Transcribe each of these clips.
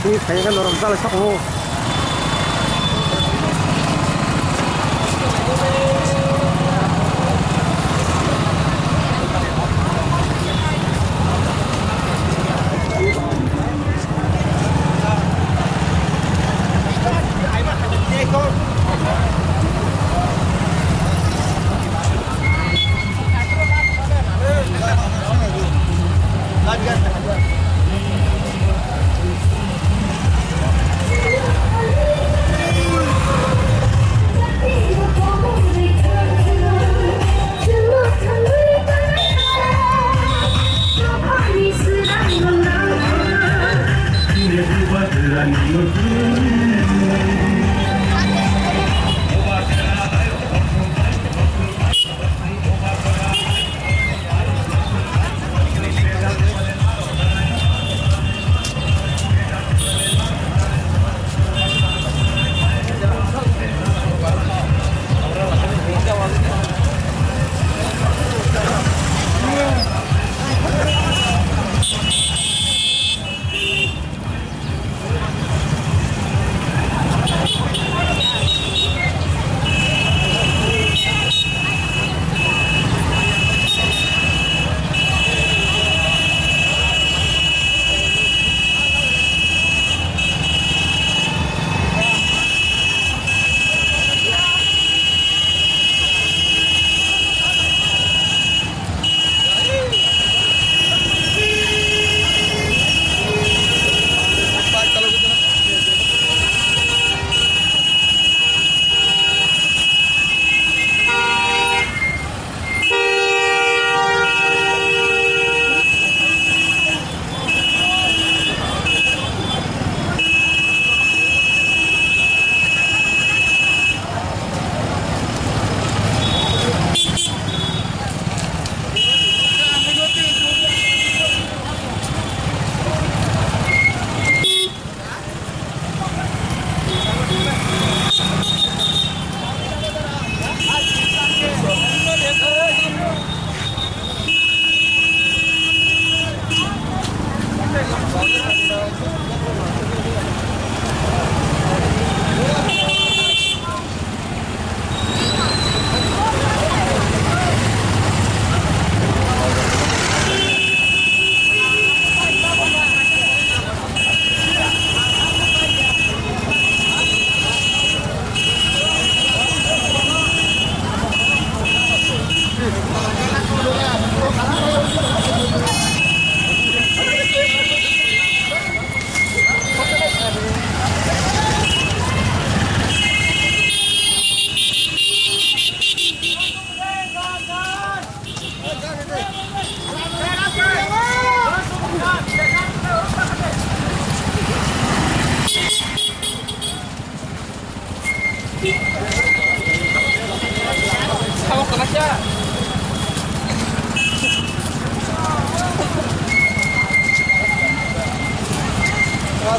Ini kayaknya kan orang salah sok lo.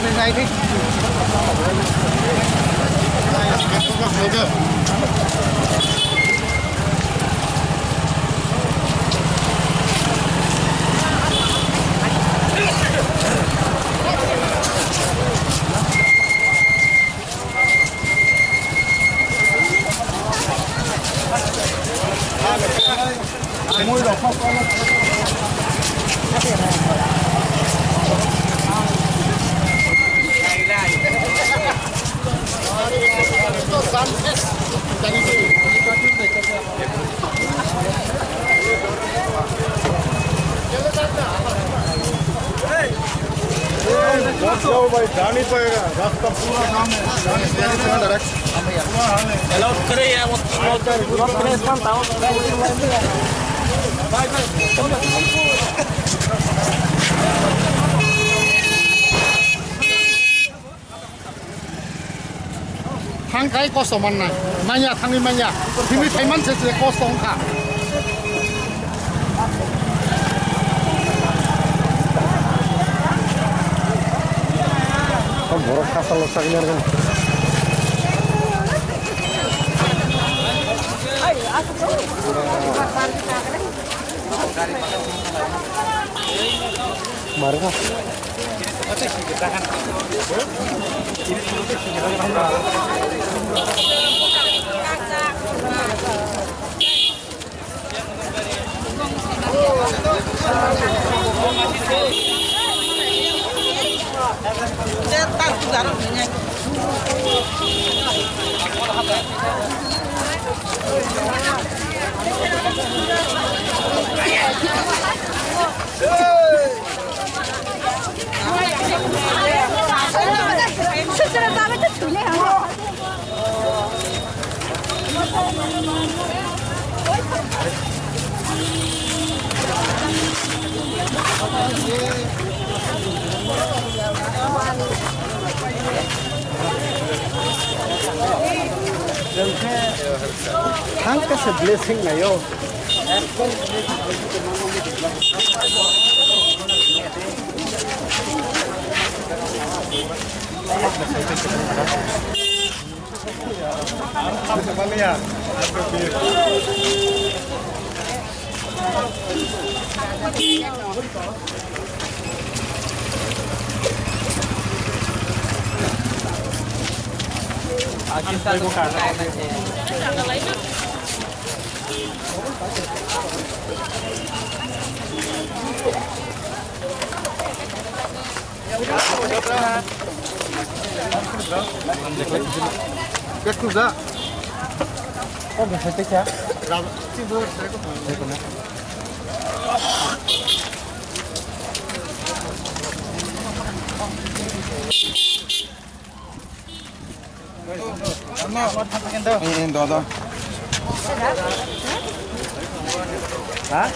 Bên đây đi. Môi đỏ không có. जाओ भाई जा नहीं पाएगा रास्ता पूरा काम है अलाउड करे यार वो करे काम ताऊ भाईทางไกลก็สมันนะมันยาทางนี้มันยาที่นี่ไทยมันเสียก็สองค่ะkan borok kasar losaknya kan mari Hangka sa blessing ngayon. Jak tu za? Oh, bisa ya? Bravo. Timbul, saya kok. Đó. Hả?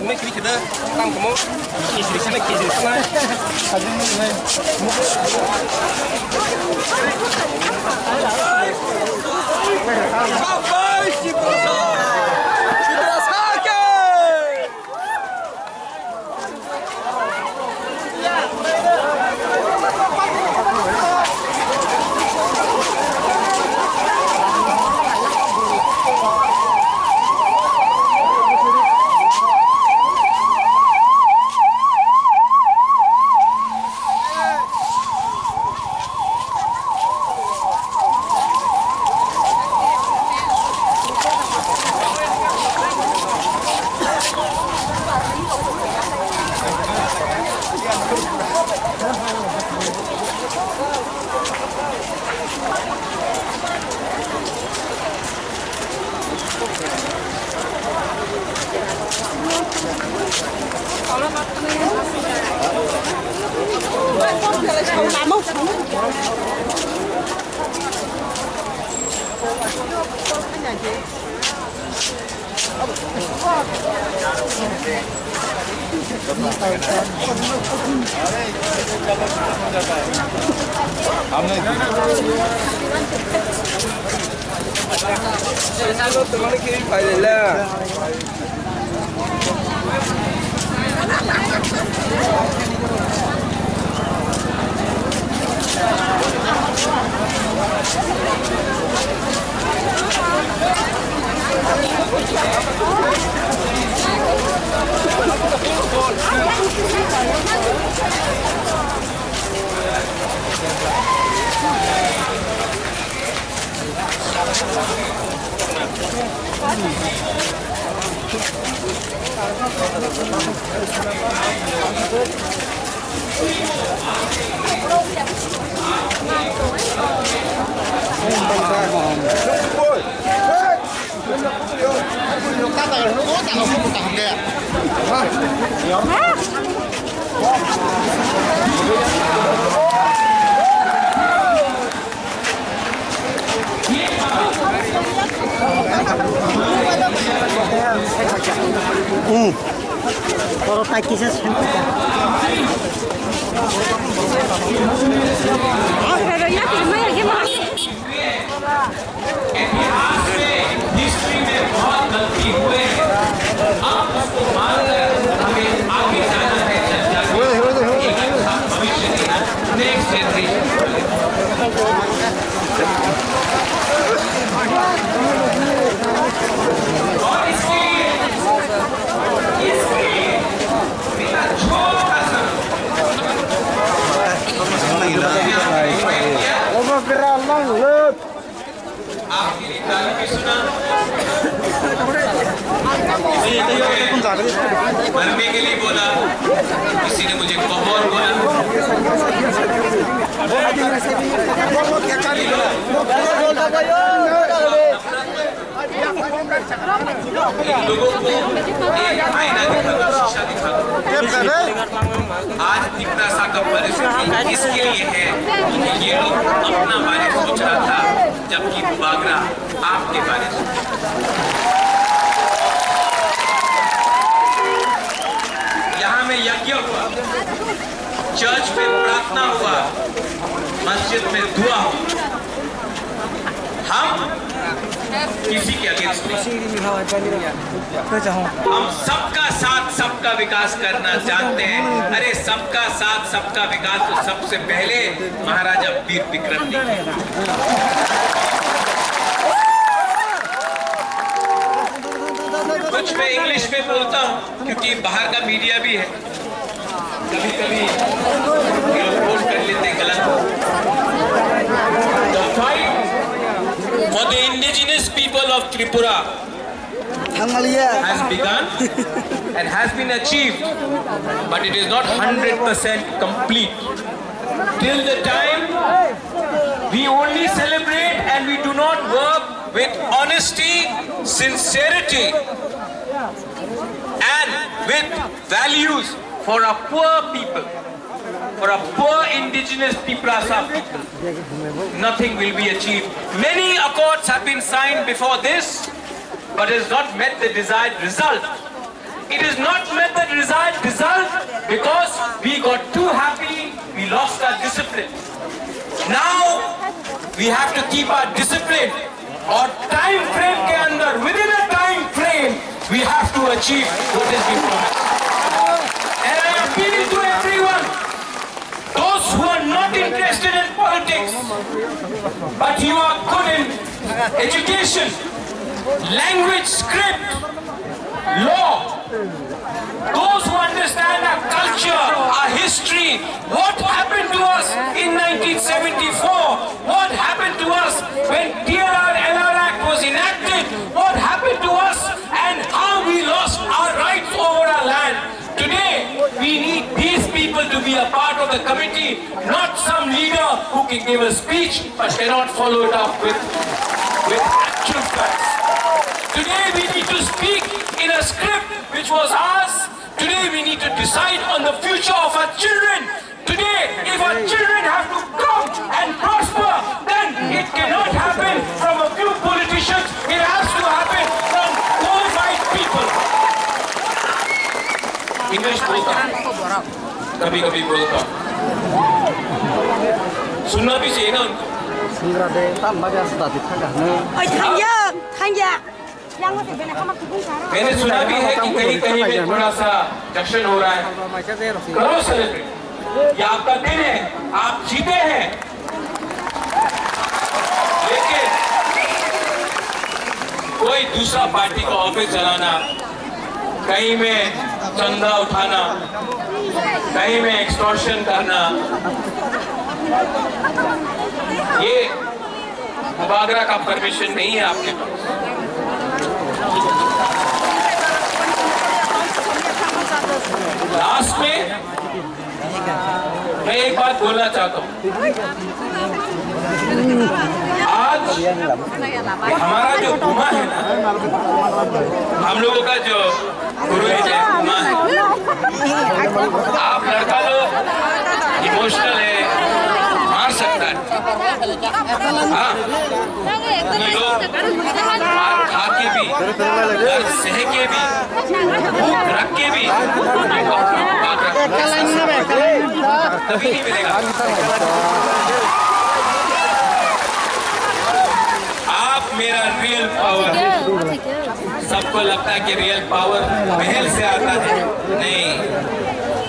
Mấy cái gì đó tăng cái món gì gì cái này Kalau tak kisah sampai. History में बहुत गलती हुए हैं आप उसको मानकर हमें आगे जाना है भविष्य देना नेक्स्ट जनरेशन और इसके लिए मेरा छोटा सा आपके लिए गाली भी सुना मरने के लिए बोला किसी ने मुझे कबूल बोला लोगों को एक आईना दिखा शीशा दिखा आज इतना सा का परिस्थिति इसके लिए है कि ये लोग अपना बारे सोच रहा था जबकि बुबागरा आपके बारे में यहाँ में यज्ञ हुआ चर्च में प्रार्थना हुआ मस्जिद में दुआ हुआ हम किसी के अगेंस्ट नहीं हम सबका साथ सबका विकास करना जानते हैं अरे सबका साथ सबका विकास तो सबसे पहले महाराजा वीर विक्रम ने कुछ मैं इंग्लिश में बोलता हूँ क्योंकि बाहर का मीडिया भी है कभी कभी रिपोर्ट कर लेते गलत for the indigenous people of Tripura has begun and has been achieved, but it is not 100% complete. Till the time we only celebrate and we do not work with honesty, sincerity and with values for our poor people, for a poor indigenous Tiprasa people, nothing will be achieved. Many accords have been signed before this, but it has not met the desired result. It has not met the desired result because we got too happy, we lost our discipline. Now, we have to keep our discipline or time frame ke andar, within a time frame, we have to achieve what has been promised. And I appeal to everyone, those who are not interested in politics, but you are good in education, language, script, law, those who understand our culture, our history, what happened to us in 1974, what happened to us when TRR-LR Act was enacted, what happened to us and how we lost our rights over our land. Today, we need these people to be a part of the committee, not some leader who can give a speech but cannot follow it up with actual facts. Today, we need to speak in a script which was ours. Today, we need to decide on the future of our children. Today, if our children have to come and prosper, then it cannot happen from a few politicians. It has to happen from qualified people. English बोलता हूँ कभी कभी बोलता हूँ सुनना भी चाहिए ना मैंने सुना भी है कि कहीं कहीं में थोड़ा सा जश्न हो रहा है करो सेलिब्रेट ये आपका दिन है आप जीते हैं लेकिन कोई दूसरा पार्टी का ऑफिस चलाना कहीं में चंदा उठाना कहीं में एक्सटॉर्शन करना ये बुबागरा का परमिशन नहीं है आपके पास बोलना चाहता हूँ, आज हमारा जो उमा है ना, हम लोगों का जो गुरु है उमा है। आप लड़का लोग इमोशनल है, मार सकता है, हाँ, लोग मार खा के भी, दर्द सह के भी, भूख रख के भी कभी नहीं मिलेगा। आप मेरा रियल पावर, सबको लगता है कि रियल पावर महल से आता है, नहीं,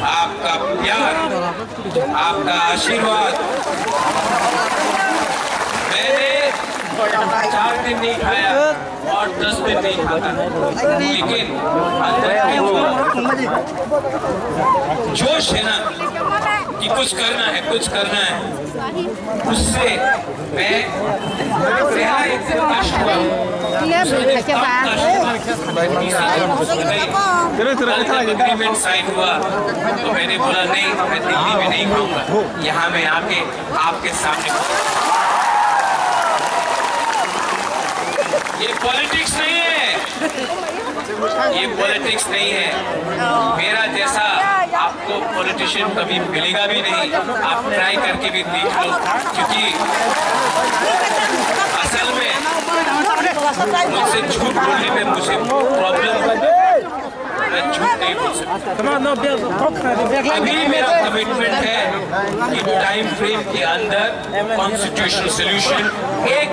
आपका प्यार, आपका आशीर्वाद। मैंने 4 दिन नहीं खाया और 10 दिन नहीं खाता, लेकिन अंदर में वो जोश है ना कि कुछ करना है, कुछ करना है, उससे मैं एग्रीमेंट साइन हुआ तो मैंने बोला नहीं, मैं दिल्ली में नहीं खाऊंगा, यहाँ मैं आके आपके सामने। ये पॉलिटिक्स नहीं है, ये पॉलिटिक्स नहीं है। मेरा जैसा आपको पॉलिटिशियन कभी मिलेगा भी नहीं, आप ट्राई करके भी देख लो, क्योंकि असल में मुझसे झूठ बोलने में मुझे प्रॉब्लम है, मैं झूठ नहीं बोल सकता। अभी मेरा कमिटमेंट है कि टाइम फ्रेम के अंदर कॉन्स्टिट्यूशनल सोल्यूशन एक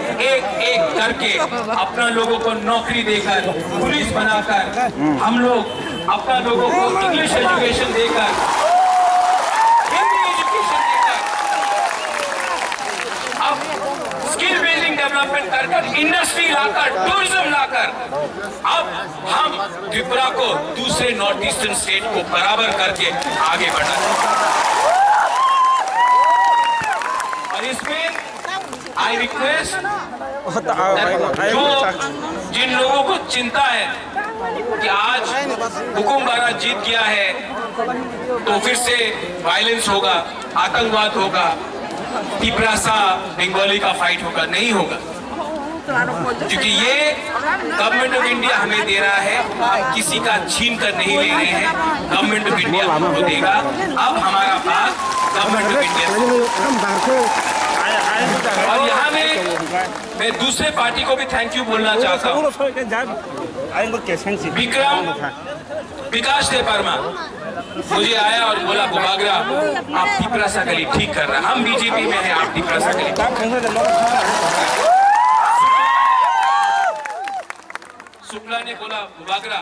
करके अपना लोगों को नौकरी देकर, पुलिस बनाकर, हम लोग अपना लोगों को इंग्लिश एजुकेशन देकर, हिंदी एजुकेशन देकर, अब स्किल बिल्डिंग डेवलपमेंट कर, इंडस्ट्री लाकर, टूरिज्म लाकर, अब हम त्रिपुरा को दूसरे नॉर्थ ईस्टर्न स्टेट को बराबर करके आगे बढ़ा। और इसमें आई रिक्वेस्ट जो जिन लोगों को चिंता है कि आज हुकुमबारा जीत गया है तो फिर से वायलेंस होगा, आतंकवाद होगा, तिपरासा बंगाली का फाइट होगा, नहीं होगा, क्योंकि ये गवर्नमेंट ऑफ इंडिया हमें दे रहा है, आप किसी का छीन कर नहीं ले रहे हैं, गवर्नमेंट ऑफ इंडिया हमको देगा। अब हमारा बात गवर्नमेंट ऑफ इंडिया। और यहाँ मैं दूसरे पार्टी को भी थैंक यू बोलना चाहता हूँ। विक्रम विकास दे वर्मा मुझे आया और बोला बुबागरा आप तिपरासा गली ठीक कर रहे हैं, हम बीजेपी में हैं, आप तिपरासा गली। शुक्ला ने बोला बुबागरा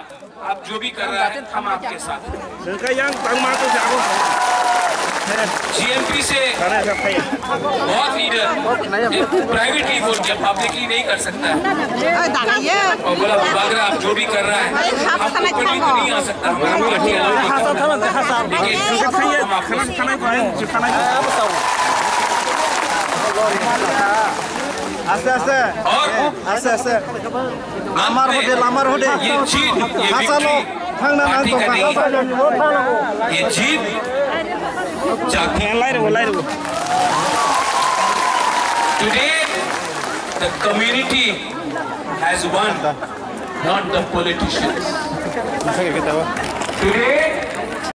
आप जो भी कर रहा है हम आपके साथ। जीएमपी से बहुत लीडर प्राइवेटली वोट किया, पब्लिकली नहीं कर सकता है, और बोला बुबागरा आप जो भी कर रहा है आपको पब्लिकली तो नहीं आ सकता, हमारा पार्टी ये जीत Today, the community has won, not the politicians. Today,